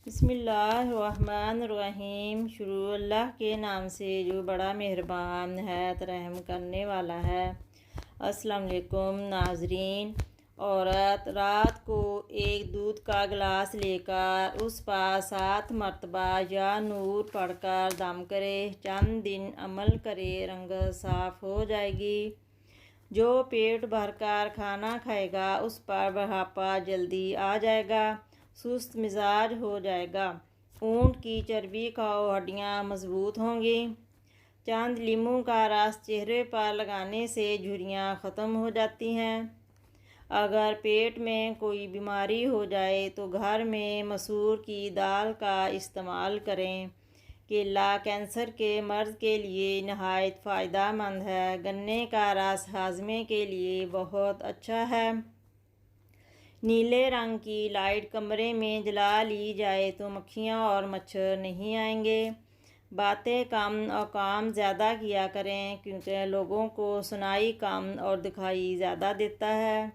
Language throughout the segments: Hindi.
बिस्मिल्लाहिर्रहमानिर्रहीम। शुरू अल्लाह के नाम से जो बड़ा मेहरबान है रहम करने वाला है। अस्सलाम वालेकुम नाजरीन। औरत रात को एक दूध का गिलास लेकर उस पर 7 मरतबा या नूर पढ़कर दम करे, चंद दिन अमल करे, रंगत साफ़ हो जाएगी। जो पेट भरकर खाना खाएगा उस पर बुढ़ापा जल्दी आ जाएगा, सुस्त मिजाज हो जाएगा। ऊँट की चर्बी खाओ, हड्डियाँ मजबूत होंगी। चंद लीमू का रस चेहरे पर लगाने से झुर्रियाँ ख़त्म हो जाती हैं। अगर पेट में कोई बीमारी हो जाए तो घर में मसूर की दाल का इस्तेमाल करें। केला कैंसर के मर्ज़ के लिए नहायत फ़ायदेमंद है। गन्ने का रस हाजमे के लिए बहुत अच्छा है। नीले रंग की लाइट कमरे में जला ली जाए तो मक्खियाँ और मच्छर नहीं आएंगे। बातें कम और काम ज़्यादा किया करें, क्योंकि लोगों को सुनाई कम और दिखाई ज़्यादा देता है।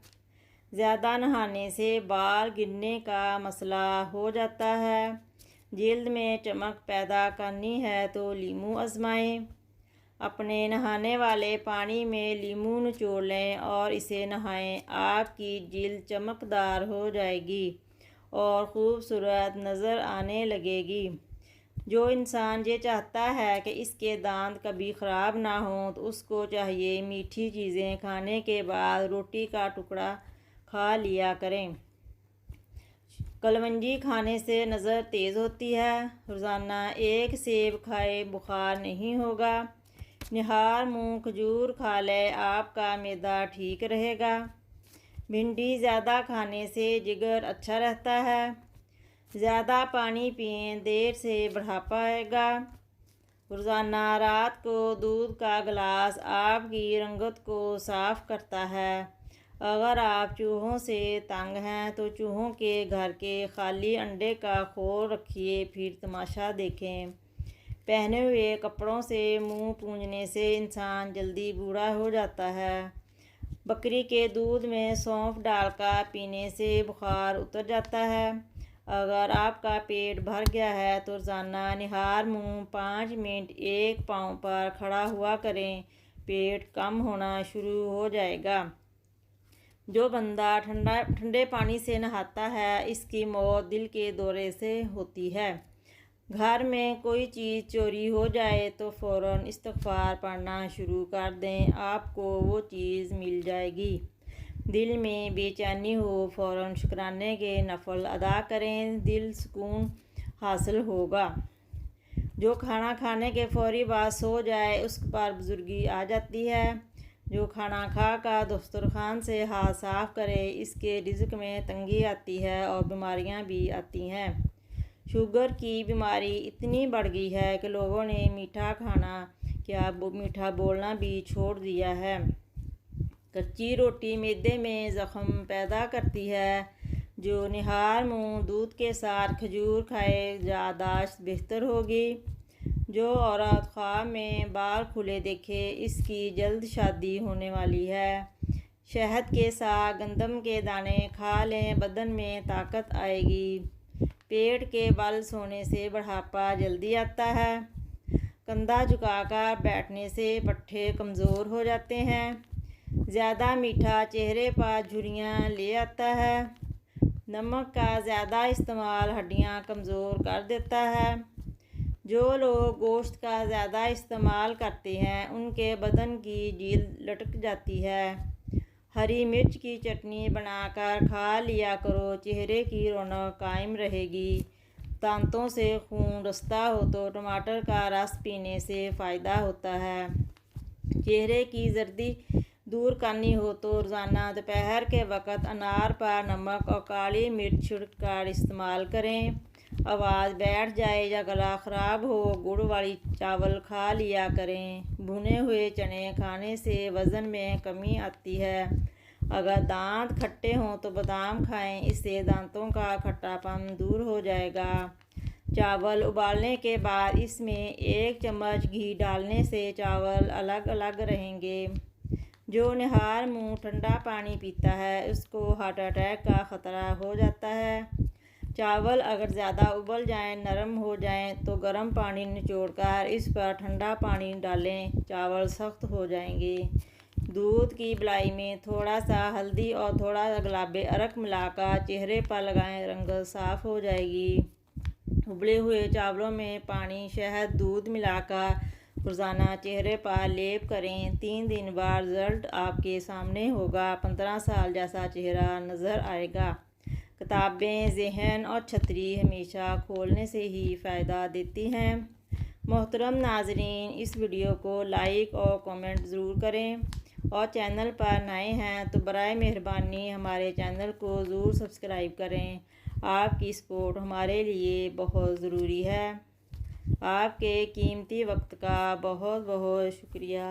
ज़्यादा नहाने से बाल गिरने का मसला हो जाता है। जिल्द में चमक पैदा करनी है तो लीमू आजमाएं। अपने नहाने वाले पानी में लीमू निचोड़ लें और इसे नहाएं। आपकी जिल्द चमकदार हो जाएगी और खूबसूरत नज़र आने लगेगी। जो इंसान ये चाहता है कि इसके दांत कभी ख़राब ना हो तो उसको चाहिए मीठी चीज़ें खाने के बाद रोटी का टुकड़ा खा लिया करें। कलवंजी खाने से नज़र तेज़ होती है। रोज़ाना एक सेब खाए, बुखार नहीं होगा। निहार मूंग खजूर खा ले, आपका मैदा ठीक रहेगा। भिंडी ज़्यादा खाने से जिगर अच्छा रहता है। ज़्यादा पानी पिएं, देर से बुढ़ापा आएगा। रोज़ाना रात को दूध का गिलास आपकी रंगत को साफ़ करता है। अगर आप चूहों से तंग हैं तो चूहों के घर के खाली अंडे का खोल रखिए, फिर तमाशा देखें। पहने हुए कपड़ों से मुंह पूंजने से इंसान जल्दी बूढ़ा हो जाता है। बकरी के दूध में सौंफ डालकर पीने से बुखार उतर जाता है। अगर आपका पेट भर गया है तो रोज़ाना निहार मुंह 5 मिनट एक पाँव पर खड़ा हुआ करें, पेट कम होना शुरू हो जाएगा। जो बंदा ठंडे पानी से नहाता है इसकी मौत दिल के दौरे से होती है। घर में कोई चीज़ चोरी हो जाए तो फ़ौरन इस्तिग़फ़ार पढ़ना शुरू कर दें, आपको वो चीज़ मिल जाएगी। दिल में बेचैनी हो, फ़ौरन शुक्राने के नफल अदा करें, दिल सुकून हासिल होगा। जो खाना खाने के फ़ौरी बाद सो जाए उस पर बुजुर्गी आ जाती है। जो खाना खा कर दस्तरखान से हाथ साफ़ करे, इसके रिज़्क़ में तंगी आती है और बीमारियां भी आती हैं। शुगर की बीमारी इतनी बढ़ गई है कि लोगों ने मीठा खाना क्या मीठा बोलना भी छोड़ दिया है। कच्ची रोटी मैदे में ज़ख्म पैदा करती है। जो निहार मुंह दूध के साथ खजूर खाए, यादाश्त बेहतर होगी। जो औरत ख्वाब में बाल खुले देखे, इसकी जल्द शादी होने वाली है। शहद के साथ गंदम के दाने खा लें, बदन में ताकत आएगी। पेट के बल सोने से बुढ़ापा जल्दी आता है। कंधा झुकाकर बैठने से पट्ठे कमज़ोर हो जाते हैं। ज़्यादा मीठा चेहरे पर झुर्रियाँ ले आता है। नमक का ज़्यादा इस्तेमाल हड्डियाँ कमज़ोर कर देता है। जो लोग गोश्त का ज़्यादा इस्तेमाल करते हैं उनके बदन की जिल्द लटक जाती है। हरी मिर्च की चटनी बनाकर खा लिया करो, चेहरे की रौनक कायम रहेगी। दांतों से खून रिसता हो तो टमाटर का रस पीने से फ़ायदा होता है। चेहरे की जर्दी दूर करनी हो तो रोज़ाना दोपहर के वक़्त अनार पर नमक और काली मिर्च छिड़ककर इस्तेमाल करें। आवाज़ बैठ जाए या गला ख़राब हो, गुड़ वाली चावल खा लिया करें। भुने हुए चने खाने से वज़न में कमी आती है। अगर दांत खट्टे हों तो बादाम खाएं, इससे दांतों का खट्टापन दूर हो जाएगा। चावल उबालने के बाद इसमें 1 चम्मच घी डालने से चावल अलग अलग रहेंगे। जो निहार मुंह ठंडा पानी पीता है उसको हार्ट अटैक का ख़तरा हो जाता है। चावल अगर ज़्यादा उबल जाएं, नरम हो जाएं तो गर्म पानी निचोड़कर इस पर ठंडा पानी डालें, चावल सख्त हो जाएंगे। दूध की बलाई में थोड़ा सा हल्दी और थोड़ा गुलाबी अरक मिलाकर चेहरे पर लगाएं, रंगत साफ हो जाएगी। उबले हुए चावलों में पानी, शहद, दूध मिलाकर रोज़ाना चेहरे पर लेप करें। 3 दिन बाद रिजल्ट आपके सामने होगा। 15 साल जैसा चेहरा नज़र आएगा। किताबें ज़हन और छतरी हमेशा खोलने से ही फ़ायदा देती हैं। मोहतरम नाज़रीन, इस वीडियो को लाइक और कमेंट ज़रूर करें और चैनल पर नए हैं तो बराए मेहरबानी हमारे चैनल को ज़रूर सब्सक्राइब करें। आपकी सपोर्ट हमारे लिए बहुत ज़रूरी है। आपके कीमती वक्त का बहुत बहुत शुक्रिया।